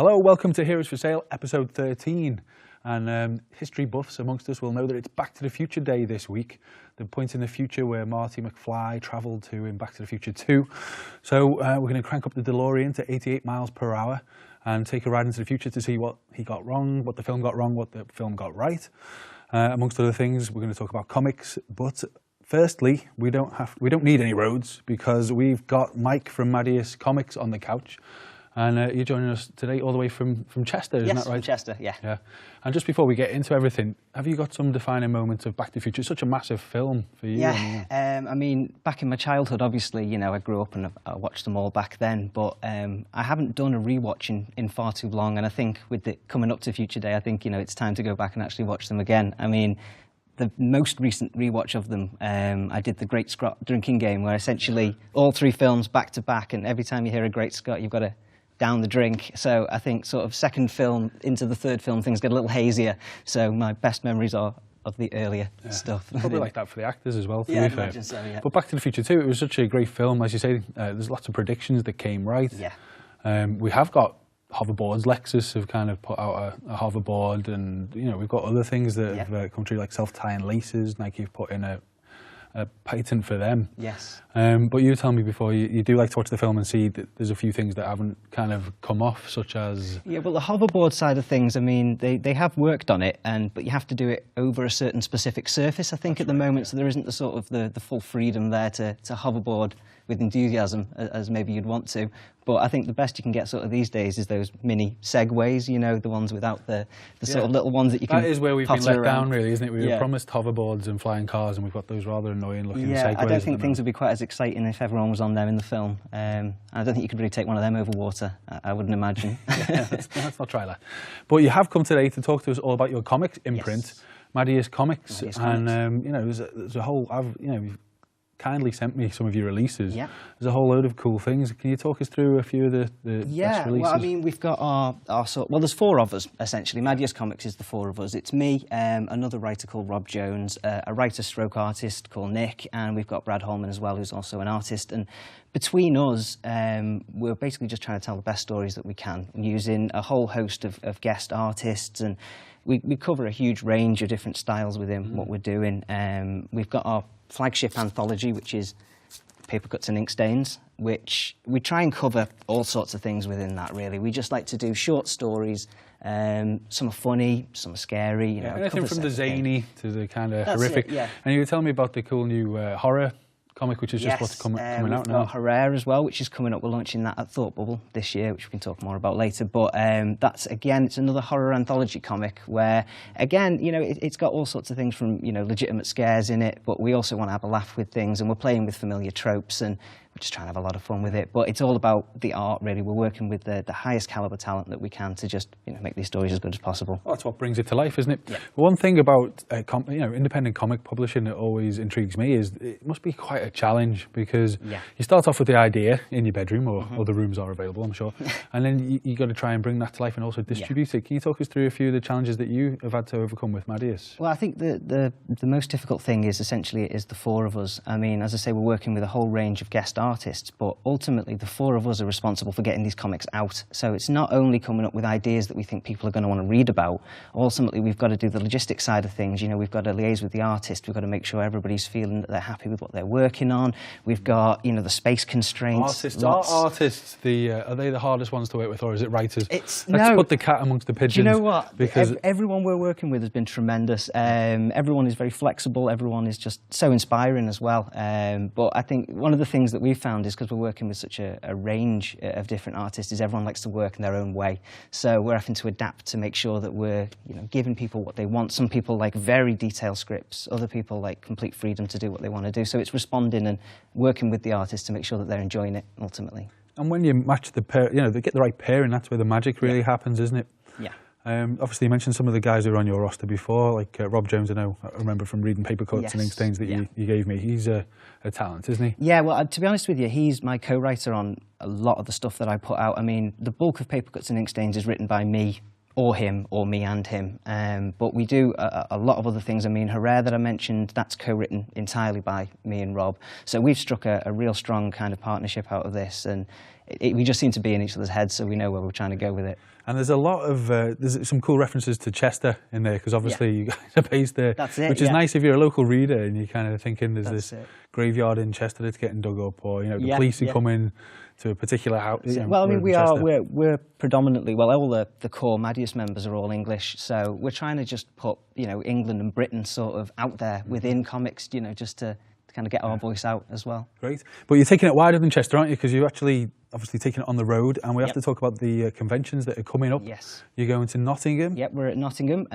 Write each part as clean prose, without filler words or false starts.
Hello, welcome to Heroes for Sale, episode 13. And history buffs amongst us will know that it's Back to the Future Day this week. The point in the future where Marty McFly travelled to in Back to the Future 2. So we're going to crank up the DeLorean to 88 miles per hour and take a ride into the future to see what he got wrong, what the film got wrong, what the film got right. Amongst other things, we're going to talk about comics, but firstly, we don't need any roads because we've got Mike from Madius Comics on the couch. And you're joining us today all the way from Chester, isn't that right? Yes, from Chester, yeah. And just before we get into everything, have you got some defining moments of Back to the Future? It's such a massive film for you. Yeah, I mean, back in my childhood, obviously, you know, I grew up and I watched them all back then, but I haven't done a rewatch in far too long, and I think with it coming up to Future Day, I think, you know, it's time to go back and actually watch them again. I mean, the most recent rewatch of them, I did the Great Scott drinking game, where essentially all three films back to back, and every time you hear a Great Scott, you've got to down the drink. So I think sort of second film into the third film, things get a little hazier. So my best memories are of the earlier stuff. Probably like that for the actors as well, to yeah, be fair. Imagine so, yeah. But Back to the Future 2, it was such a great film. As you say, there's lots of predictions that came right. Yeah. We have got hoverboards. Lexus have kind of put out a hoverboard, and you know, we've got other things that have come true, like self-tying laces. Nike have put in a patent for them. Yes. But you tell me before, you do like to watch the film and see that there's a few things that haven't kind of come off, such as... Yeah, well, the hoverboard side of things, I mean, they have worked on it, but you have to do it over a certain specific surface, I think, at the moment, so there isn't the sort of the full freedom there to hoverboard with enthusiasm as maybe you'd want to. But I think the best you can get sort of these days is those mini Segways, you know, the ones without the sort of little ones that you can. That is where we've been let down, really, isn't it? We were promised hoverboards and flying cars, and we've got those rather annoying looking Segways. Yeah, I don't think things would be quite as exciting if everyone was on them in the film. I don't think you could really take one of them over water, I wouldn't imagine. Let's not try that. But you have come today to talk to us all about your comics imprint, Madius Comics. And you know, there's a whole, you've kindly sent me some of your releases. Yeah. There's a whole load of cool things. Can you talk us through a few of the best releases? Well, I mean, we've got our well, there's four of us, essentially. Madius Comics is the four of us. It's me, another writer called Rob Jones, a writer-stroke-artist called Nick, and we've got Brad Holman as well, who's also an artist. And between us, we're basically just trying to tell the best stories that we can, using a whole host of guest artists, and we cover a huge range of different styles within what we're doing. We've got our flagship anthology, which is Paper Cuts and Ink Stains, which we try and cover all sorts of things within that, really. We just like to do short stories. Some are funny, some are scary. You know, anything from the zany to the kind of horrific. And you were telling me about the cool new horror comic, which is just what's coming out now. We've got Herrera as well, which is coming up. We're launching that at Thought Bubble this year, which we can talk more about later. But that's, again, it's another horror anthology comic where, again, you know, it's got all sorts of things from, you know, legitimate scares in it, but we also want to have a laugh with things, and we're playing with familiar tropes, and we're just trying to have a lot of fun with it. But it's all about the art, really. We're working with the highest caliber talent that we can to just, you know, make these stories as good as possible. Well, that's what brings it to life, isn't it? Yeah. One thing about independent comic publishing that always intrigues me is it must be quite a challenge, because you start off with the idea in your bedroom, or other rooms are available, I'm sure, and then you got to try and bring that to life and also distribute it. Can you talk us through a few of the challenges that you have had to overcome with Madius? Well, I think the most difficult thing is essentially it is the four of us. I mean, as I say, we're working with a whole range of guest artists, but ultimately the four of us are responsible for getting these comics out. So it's not only coming up with ideas that we think people are going to want to read about. Ultimately, we've got to do the logistic side of things. You know, we've got to liaise with the artist. We've got to make sure everybody's feeling that they're happy with what they're working on. We've got, you know, the space constraints. Artists, are they the hardest ones to work with, or is it writers? Let's put the cat amongst the pigeons. Do you know what? Because everyone we're working with has been tremendous. Everyone is very flexible. Everyone is just so inspiring as well. But I think one of the things that we've found is, because we're working with such a range of different artists, is everyone likes to work in their own way. So we're having to adapt to make sure that we're, you know, giving people what they want. Some people like very detailed scripts. Other people like complete freedom to do what they want to do. So it's responding and working with the artists to make sure that they're enjoying it ultimately. And when you match the pair, you know, they get the right pairing, that's where the magic really happens, isn't it? Yeah. Obviously, you mentioned some of the guys who were on your roster before, like Rob Jones. I remember from reading Paper Cuts and Ink Stains that you gave me. He's a talent, isn't he? Yeah, well, to be honest with you, he's my co-writer on a lot of the stuff that I put out. I mean, the bulk of Paper Cuts and Ink Stains is written by me or him, or me and him. But we do a lot of other things. I mean, Herrera that I mentioned, that's co-written entirely by me and Rob. So we've struck a real strong kind of partnership out of this, and we just seem to be in each other's heads, so we know where we're trying to go with it. And there's a lot of, there's some cool references to Chester in there, because obviously you guys are based there. That's it, which is nice if you're a local reader and you're kind of thinking there's this graveyard in Chester that's getting dug up, or, you know, the police are coming to a particular house. You know, well, I mean, we're predominantly, well, all the core Madius members are all English, so we're trying to just put, you know, England and Britain sort of out there within comics, you know, just to kind of get our voice out as well. Great. But you're taking it wider than Chester, aren't you? Because you're actually obviously taking it on the road, and we have to talk about the conventions that are coming up. Yes. You're going to Nottingham? Yep, we're at Nottingham.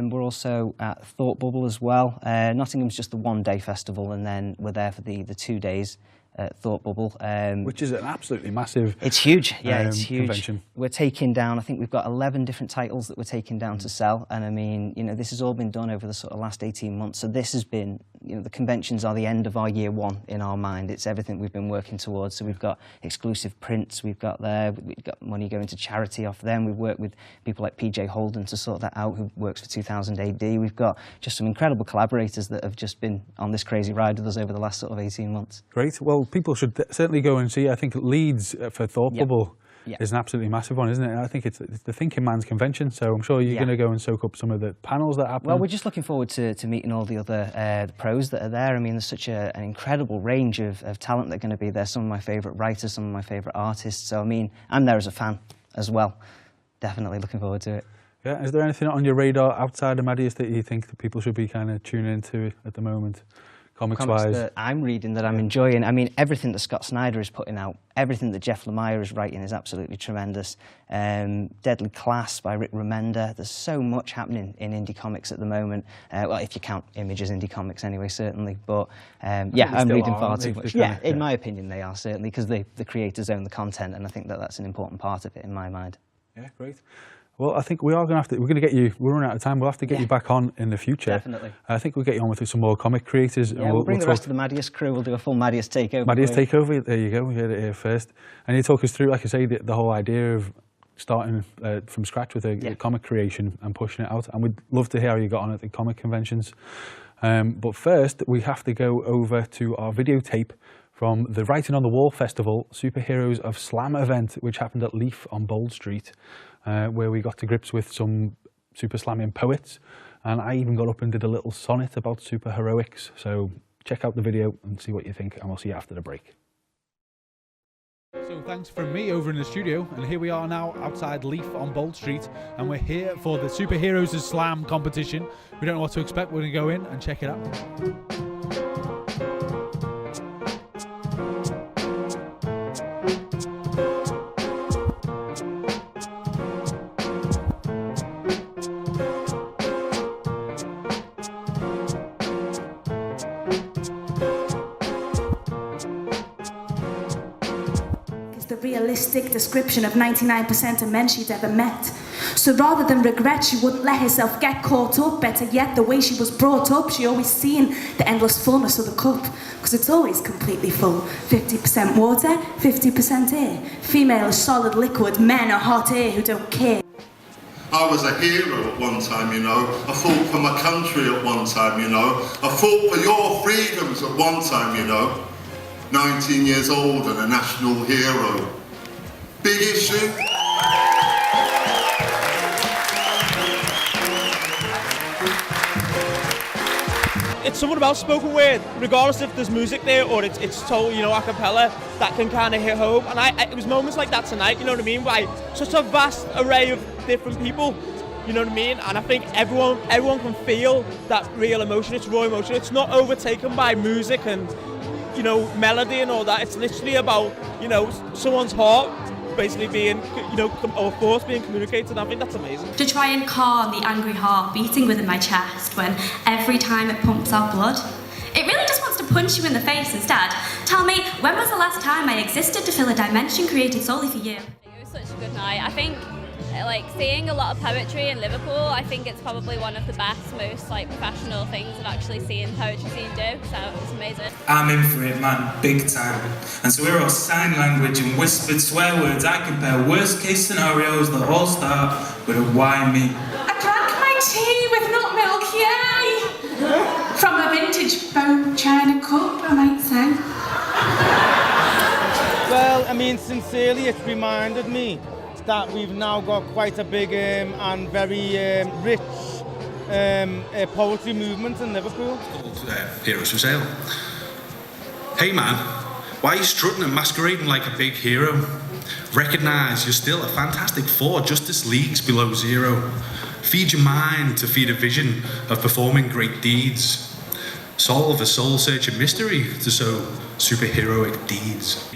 We're also at Thought Bubble as well. Nottingham's just the one-day festival, and then we're there for the 2 days at Thought Bubble. Which is an absolutely massive It's huge, yeah, it's huge. Convention. We're taking down, I think we've got 11 different titles that we're taking down to sell, and I mean, you know, this has all been done over the sort of last 18 months, so this has been, you know, the conventions are the end of our year one in our mind. It's everything we've been working towards, so we've got exclusive prints we've got there, we've got money going to charity off them, we've worked with people like PJ Holden to sort that out, who works for 2000 AD, we've got just some incredible collaborators that have just been on this crazy ride with us over the last sort of 18 months. Great. Well, people should certainly go and see. I think Leeds for Thought Bubble is an absolutely massive one, isn't it? And I think it's the Thinking Man's convention, so I'm sure you're going to go and soak up some of the panels that happen. Well, we're just looking forward to meeting all the other the pros that are there. I mean, there's such an incredible range of talent that are going to be there. Some of my favourite writers, some of my favourite artists. So, I mean, I'm there as a fan as well. Definitely looking forward to it. Yeah, is there anything on your radar outside of Madius that you think that people should be kind of tuning into at the moment? Comics that I'm reading that I'm enjoying. I mean, everything that Scott Snyder is putting out, everything that Jeff Lemire is writing is absolutely tremendous. Deadly Class by Rick Remender. There's so much happening in indie comics at the moment. Well, if you count Image as indie comics anyway, certainly. But yeah, I'm reading far too much. Yeah, in my opinion, they are certainly, because the creators own the content, and I think that that's an important part of it in my mind. Yeah, great. Well, I think we are going to have to, we're going to get you, we're running out of time, we'll have to get you back on in the future. Definitely. I think we'll get you on with some more comic creators. Yeah, we'll bring the rest of the Madius crew, we'll do a full Madius takeover. Madius takeover, there you go, we heard it here first. And you talk us through, like I say, the whole idea of starting from scratch with a comic creation and pushing it out. And we'd love to hear how you got on at the comic conventions. But first, we have to go over to our videotape from the Writing on the Wall Festival Superheroes of Slam event, which happened at Leaf on Bold Street, where we got to grips with some super slamming poets, and I even got up and did a little sonnet about superheroics. So check out the video and see what you think, and we'll see you after the break. So thanks from me over in the studio, and here we are now outside Leaf on Bold Street, and we're here for the Superheroes of Slam competition. We don't know what to expect, we're going to go in and check it out. Realistic description of 99% of men she'd ever met. So rather than regret, she wouldn't let herself get caught up. Better yet, the way she was brought up, she always seen the endless fullness of the cup, because it's always completely full. 50% water, 50% air. Female is solid liquid, men are hot air who don't care. I was a hero at one time, you know. I fought for my country at one time, you know. I fought for your freedoms at one time, you know. 19 years old and a national hero. Big issue? It's something about spoken word, regardless if there's music there or it's told, you know, a cappella, that can kind of hit home. And it was moments like that tonight, you know what I mean, by such a vast array of different people, you know what I mean? And I think everyone can feel that real emotion, it's raw emotion. It's not overtaken by music and, you know, melody and all that. It's literally about, you know, someone's heart basically being, you know, or thoughts being communicated. I think that's amazing. To try and calm the angry heart beating within my chest when every time it pumps out blood, it really just wants to punch you in the face instead. Tell me, when was the last time I existed to fill a dimension created solely for you? It was such a good night. I think Like seeing a lot of poetry in Liverpool, I think it's probably one of the best, most like professional things I've actually seen poetry scene do, so it's amazing. I'm in for it, man, big time. And so we're all sign language and whispered swear words. I compare worst case scenarios that all start with a why me. I drank my tea with nut milk, yay! From a vintage bone china cup, I might say. Well, I mean, sincerely, it's reminded me that we've now got quite a big and very rich poetry movement in Liverpool. Heroes for sale. Hey man, why are you strutting and masquerading like a big hero? Recognise you're still a Fantastic Four, Justice Leagues below zero. Feed your mind to feed a vision of performing great deeds. Solve a soul-searching mystery to sow superheroic deeds.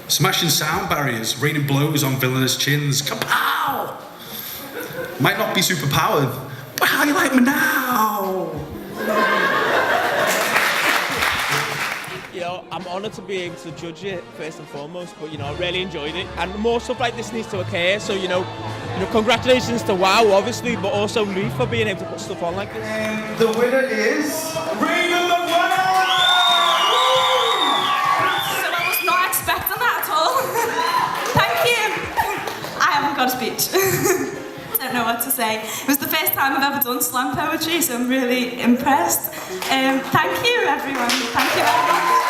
Smashing sound barriers, raining blows on villainous chins. Kapow! Might not be superpowered, but how you like me now? You know, I'm honoured to be able to judge it first and foremost, but you know, I really enjoyed it, and more stuff like this needs to occur. So you know, congratulations to WoW, obviously, but also me for being able to put stuff on like this. And the winner is Raven McGuire! Expecting that at all. Thank you. I haven't got a speech. I don't know what to say. It was the first time I've ever done slam poetry, so I'm really impressed. Thank you, everyone. Thank you very much.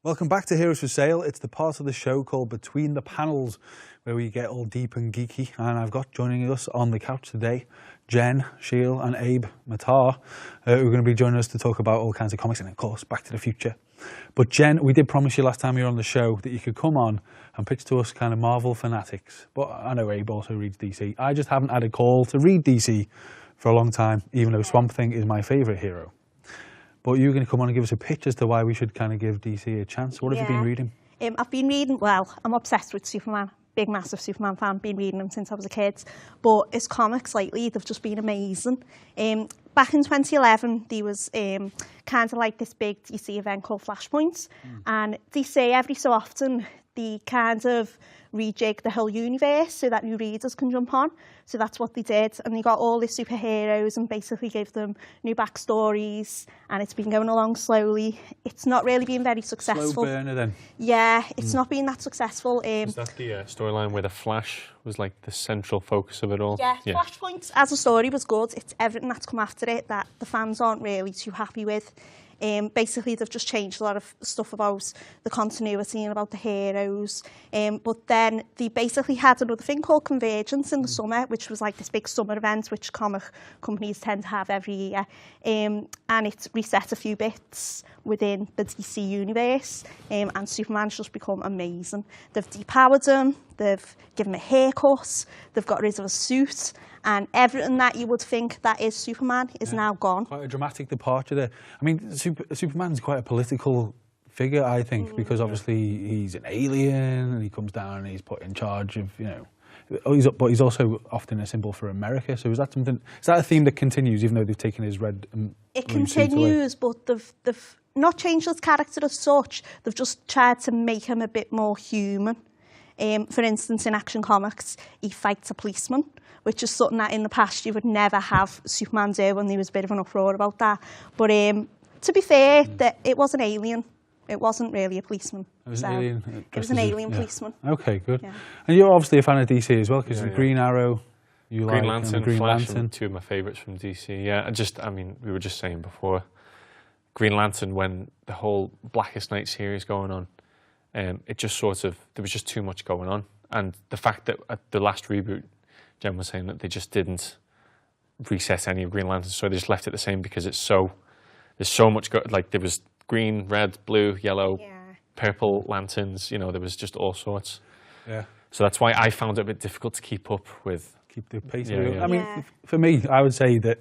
Welcome back to Heroes for Sale. It's the part of the show called Between the Panels, where we get all deep and geeky. And I've got joining us on the couch today, Jen, Sheil and Abe Matar, who are going to be joining us to talk about all kinds of comics and, of course, Back to the Future. But Jen, we did promise you last time you were on the show that you could come on and pitch to us kind of Marvel fanatics. But I know Abe also reads DC. I just haven't had a call to read DC for a long time, even though Swamp Thing is my favourite hero. But you're going to come on and give us a pitch as to why we should kind of give DC a chance. What have you been reading? I've been reading, well, I'm obsessed with Superman. Big, massive Superman fan. Been reading them since I was a kid. But his comics lately, they've just been amazing. Back in 2011, there was kind of like this big DC event called Flashpoint. And DC, every so often, they kind of rejig the whole universe so that new readers can jump on. So that's what they did. And they got all the superheroes and basically gave them new backstories. And it's been going along slowly. It's not really been very successful. Slow burner then? Yeah, it's not been that successful. Is that the storyline where the Flash was like the central focus of it all? Yeah, Flashpoint as a story was good. It's everything that's come after it that the fans aren't really too happy with. Basically, they've just changed a lot of stuff about the continuity and about the heroes. But then they basically had another thing called Convergence in the summer, which was like this big summer event, which comic companies tend to have every year. And it's reset a few bits within the DC universe. And Superman's just become amazing. They've depowered him, they've given him a haircut, they've got rid of a suit, and everything that you would think that is Superman is now gone. Quite a dramatic departure there. I mean, Superman's quite a political figure, I think, because obviously he's an alien and he comes down and he's put in charge of, you know, but he's also often a symbol for America. So is that something? Is that a theme that continues, even though they've taken his red? It continues, but they've not changed his character as such. They've just tried to make him a bit more human. For instance, in Action Comics, he fights a policeman, which is something that in the past you would never have Superman do, and there was a bit of an uproar about that. But to be fair, it was an alien. It wasn't really a policeman. It was an alien. It was an alien policeman. Okay, good. Yeah. And you're obviously a fan of DC as well, because the Green Arrow, Green Lantern, Green Flash, Lantern. two of my favourites from DC. Yeah, I mean, we were just saying before, Green Lantern, when the whole Blackest Night series going on, it just sort of, there was just too much going on. And the fact that at the last reboot, Jen was saying that they just didn't reset any of Green Lantern, so they just left it the same because there's so much, like there was green, red, blue, yellow, purple lanterns, you know, there was just all sorts. Yeah. So that's why I found it a bit difficult to keep up with. Keep the pace. Yeah. I mean, for me, I would say that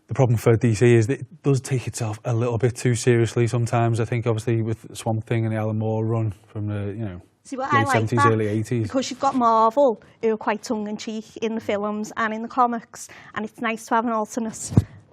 The problem for DC is that it does take itself a little bit too seriously sometimes. I think obviously with Swamp Thing and the Alan Moore run from the, you know, See, what late I like 70s, that, early 80s. because you've got Marvel, who are quite tongue-in-cheek in the films and in the comics, and it's nice to have an alternate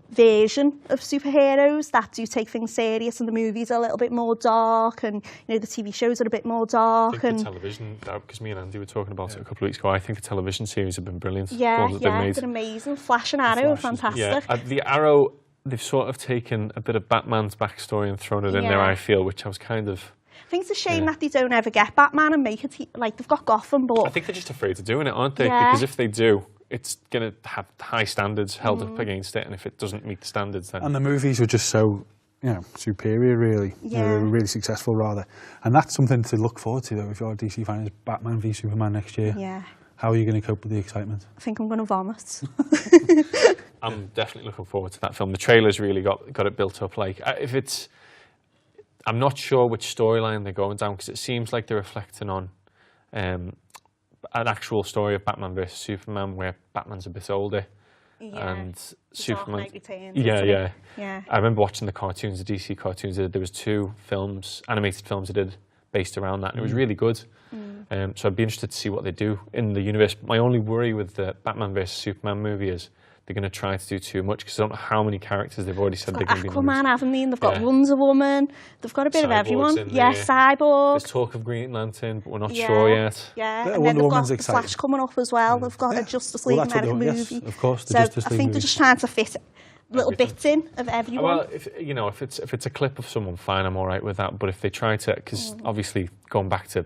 version of superheroes that do take things serious, and the movies are a little bit more dark, and you know the TV shows are a bit more dark. I think the television, because me and Andy were talking about it a couple of weeks ago, I think the television series have been brilliant. Yeah, they've they're amazing. Flash and Arrow are fantastic. Yeah, the Arrow, they've sort of taken a bit of Batman's backstory and thrown it in there, I feel, which I was kind of... I think it's a shame that they don't ever get Batman and make it, like, they've got Gotham, but... I think they're just afraid of doing it, aren't they? Because if they do, it's going to have high standards held up against it, and if it doesn't meet the standards, then... And the movies were just so, you know, superior, really. Yeah. They were really successful, rather. And that's something to look forward to, though, if you're a DC fan, is Batman v Superman next year. Yeah. How are you going to cope with the excitement? I think I'm going to vomit. I'm definitely looking forward to that film. The trailer's really got it built up. Like, if it's... I'm not sure which storyline they're going down, because it seems like they're reflecting on an actual story of Batman versus Superman, where Batman's a bit older, and Superman. Yeah. I remember watching the cartoons, the DC cartoons. There was 2 films, animated films, they did based around that, and it was really good. So I'd be interested to see what they do in the universe. My only worry with the Batman versus Superman movie is they're going to try to do too much, because I don't know how many characters they've already said they're going to be. Aquaman, haven't they? They've got Wonder Woman. They've got a bit of everyone. Yeah, Cyborg. There's talk of Green Lantern, but we're not sure yet. Yeah, and then they've got the Flash coming up as well. They've got a Justice League American movie. Of course, the so Justice League I think they're just trying to fit little bits in of everyone. Well, if it's a clip of someone, fine, I'm all right with that. But if they try to, because obviously going back to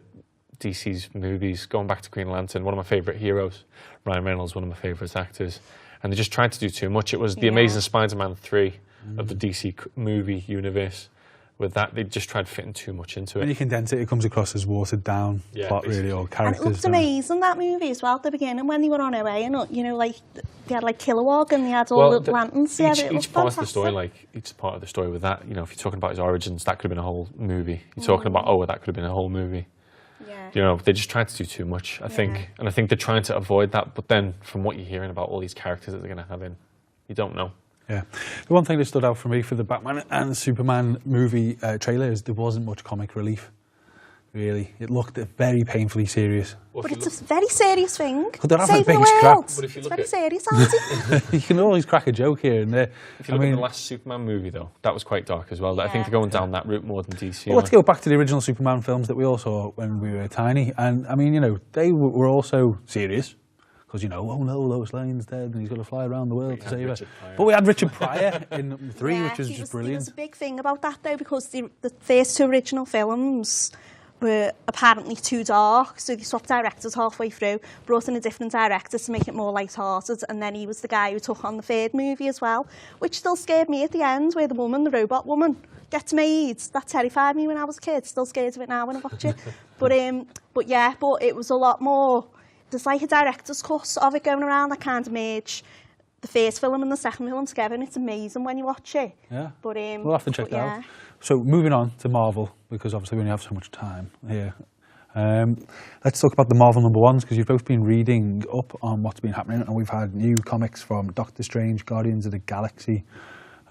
DC's movies, going back to Green Lantern, one of my favourite heroes, Ryan Reynolds, one of my favourite actors, and they just tried to do too much. It was the Amazing Spider-Man 3 of the DC movie universe. With that, they just tried fitting too much into it. When you condense it, it comes across as watered down plot, really, or characters. And it looked amazing, that movie as well, at the beginning, when they were on away, and you know, like, they had like Kilowog and they had all the lanterns. Each part of the story, like, each part of the story with that, you know, if you're talking about his origins, that could have been a whole movie. You're talking about, that could have been a whole movie. Yeah. You know, they just tried to do too much, I think. And I think they're trying to avoid that. But then, from what you're hearing about all these characters that they're going to have in, you don't know. Yeah. The one thing that stood out for me for the Batman and Superman movie trailer is there wasn't much comic relief, really. It looked very painfully serious. But it's a very serious thing. They're having Saving a big the world. scrap. It's very serious, Andy. You can always crack a joke here and there. If you look at the last Superman movie, though, that was quite dark as well. I think they're going down that route more than DC. Well, let's go back to the original Superman films that we all saw when we were tiny. And, I mean, you know, they were also serious. Because, you know, oh no, Lois Lane's dead and he's got to fly around the world to save her. But we had Richard Pryor in 3, which was just brilliant. There's a big thing about that, though, because the first 2 original films were apparently too dark, so they swapped directors halfway through, brought in a different director to make it more light-hearted, and then he was the guy who took on the 3rd movie as well, which still scared me at the end, where the robot woman, gets made. That terrified me when I was a kid. Still scared of it now when I watch it. But it was a lot more... There's like a director's cut of it going around that kind of merge the first film and the second film together, and it's amazing when you watch it. Yeah, but we'll have to check that out. So moving on to Marvel, because obviously we only have so much time here. Let's talk about the Marvel #1s, because you've both been reading up on what's been happening, and we've had new comics from Doctor Strange, Guardians of the Galaxy,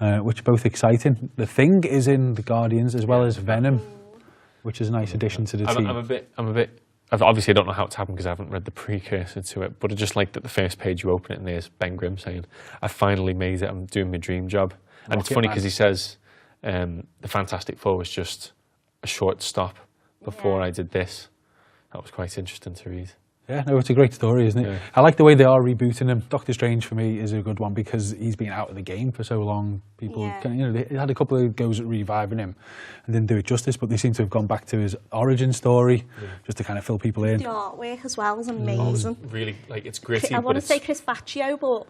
which are both exciting. The Thing is in the Guardians as well as Venom, which is a nice addition to the team. Obviously, I don't know how it's happened because I haven't read the precursor to it, but I just like that the first page you open it and there's Ben Grimm saying, "I finally made it, I'm doing my dream job." And it's funny because he says, the Fantastic Four was just a short stop before I did this. That was quite interesting to read. Yeah, no, it's a great story, isn't it? Yeah. I like the way they are rebooting him. Doctor Strange, for me, is a good one because he's been out of the game for so long. People, they had a couple of goes at reviving him and didn't do it justice, but they seem to have gone back to his origin story just to kind of fill people in. The artwork as well is amazing. Really, like, it's gritty. I want to say Chris Faccio, but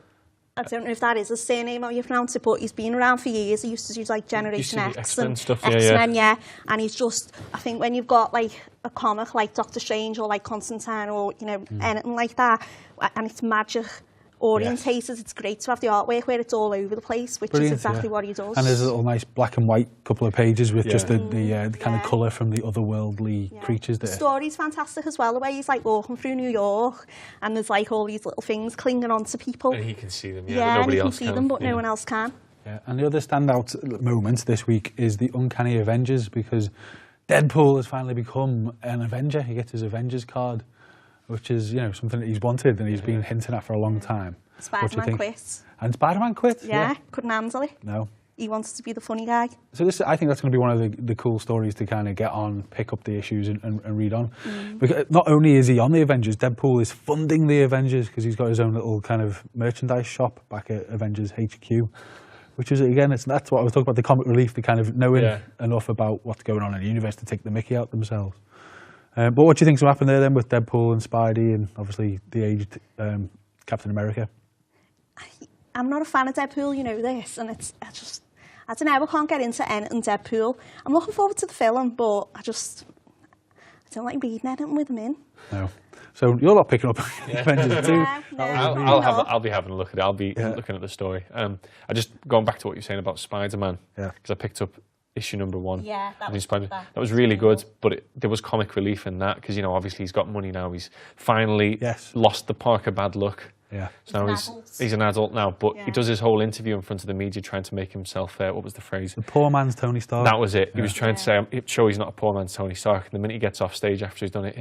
I don't know if that is his surname or you pronounce it, but he's been around for years. He used to do like Generation X and stuff, X-Men, and he's just, I think when you've got like a comic like Doctor Strange or like Constantine or, you know, anything like that, and it's magic orientated. It's great to have the artwork where it's all over the place, which is exactly what he does. And there's a little nice black and white couple of pages with just the kind of colour from the otherworldly creatures there. The story's fantastic as well, the way he's like walking through New York and there's like all these little things clinging on to people. And he can see them, but and nobody he else can see them, but no one else can. Yeah. And the other standout moment this week is the Uncanny Avengers, because Deadpool has finally become an Avenger. He gets his Avengers card, which is, you know, something that he's wanted and he's been hinting at for a long time. Spider-Man quit. And Spider-Man quit? Yeah, couldn't handle it. No. He wants to be the funny guy. So I think that's going to be one of the cool stories to kind of get on, pick up the issues and read on. Because not only is he on the Avengers, Deadpool is funding the Avengers because he's got his own little kind of merchandise shop back at Avengers HQ. Which is, again, that's what I was talking about, the comic relief, the kind of knowing enough about what's going on in the universe to take the mickey out themselves. But what do you think's going to happen there then with Deadpool and Spidey and obviously the aged Captain America? I'm not a fan of Deadpool, you know this, and I don't know, I can't get into anything Deadpool. I'm looking forward to the film, but I don't like reading anything with him in. No. So you're not picking up Avengers 2? I'll be having a look at it. I'll be looking at the story. I just going back to what you're saying about Spider-Man, because I picked up issue number 1. Yeah, that was really good, but there was comic relief in that because, you know, obviously he's got money now. He's finally lost the Parker bad luck. Yeah. So now he's an adult now, but he does his whole interview in front of the media trying to make himself, what was the phrase? The poor man's Tony Stark. That was it. He was trying to say, I'm sure he's not a poor man's Tony Stark. And the minute he gets off stage after he's done it,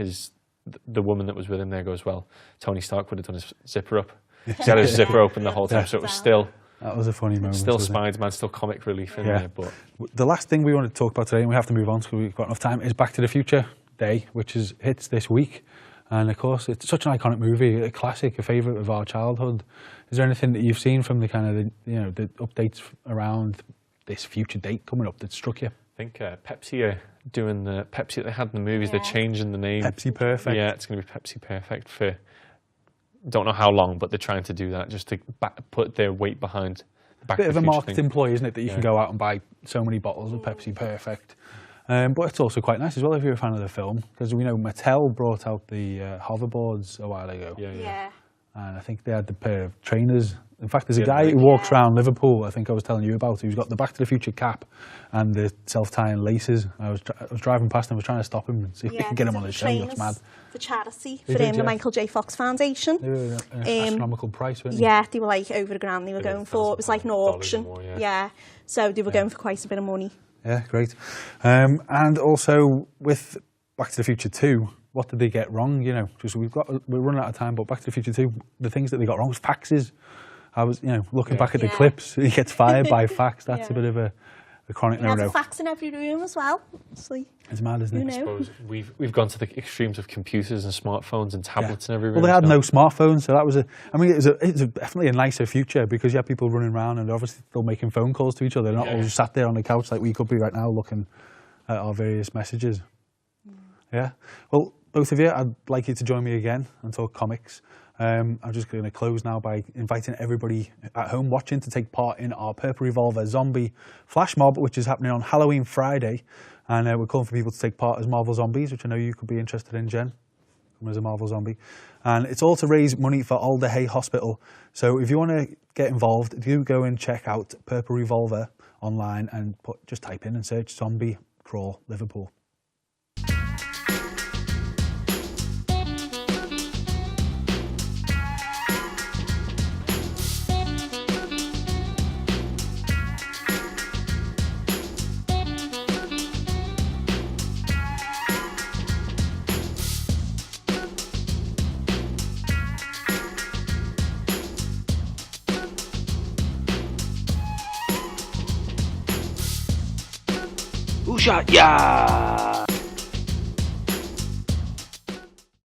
the woman that was with him there goes, well, Tony Stark would have done his zipper up. He had his zipper open the whole time, so it was still... That was a funny moment. Still Spider-Man, still comic relief in there. But the last thing we want to talk about today, and we have to move on because we've got enough time, is Back to the Future Day, which hits this week. And of course, it's such an iconic movie, a classic, a favourite of our childhood. Is there anything that you've seen from the kind of the updates around this future date coming up that struck you? I think Pepsi are doing the Pepsi that they had in the movies. They're changing the name. Pepsi Perfect. Yeah, it's going to be Pepsi Perfect for don't know how long, but they're trying to do that just to put their weight behind the Back to the Future. Bit of a marketing ploy, isn't it, that you can go out and buy so many bottles of Pepsi Perfect. But it's also quite nice as well if you're a fan of the film, because we know Mattel brought out the hoverboards a while ago. Yeah. And I think they had the pair of trainers. In fact, there's a guy who walks around Liverpool, I think I was telling you about, who's got the Back to the Future cap and the self-tying laces. I was driving past and I was trying to stop him and see if we could get him on the show. He looks mad. For charity, for the Michael J. Fox Foundation. They were an astronomical price, weren't they? Yeah, they were like over $1,000 they were going for. It was like an auction. More, so they were going for quite a bit of money. Yeah, great. And also with Back to the Future 2, what did they get wrong? You know, because we're running out of time, but Back to the Future 2, the things that they got wrong was faxes. I was, looking back at the clips, he gets fired by fax. That's a bit of a chronic no-no. There's a fax in every room as well. It's mad, isn't it? I suppose we've gone to the extremes of computers and smartphones and tablets in every room. Well, they had no smartphones, so that was it's definitely a nicer future because you had people running around and they're obviously still making phone calls to each other. They're not all just sat there on the couch like we could be right now looking at our various messages. Yeah. Well, both of you, I'd like you to join me again and talk comics. I'm just going to close now by inviting everybody at home watching to take part in our Purple Revolver Zombie Flash Mob, which is happening on Halloween Friday. And we're calling for people to take part as Marvel Zombies, which I know you could be interested in, Jen, as a Marvel Zombie. And it's all to raise money for Alder Hey Hospital. So if you want to get involved, do go and check out Purple Revolver online and just type in and search Zombie Crawl Liverpool. Yeah!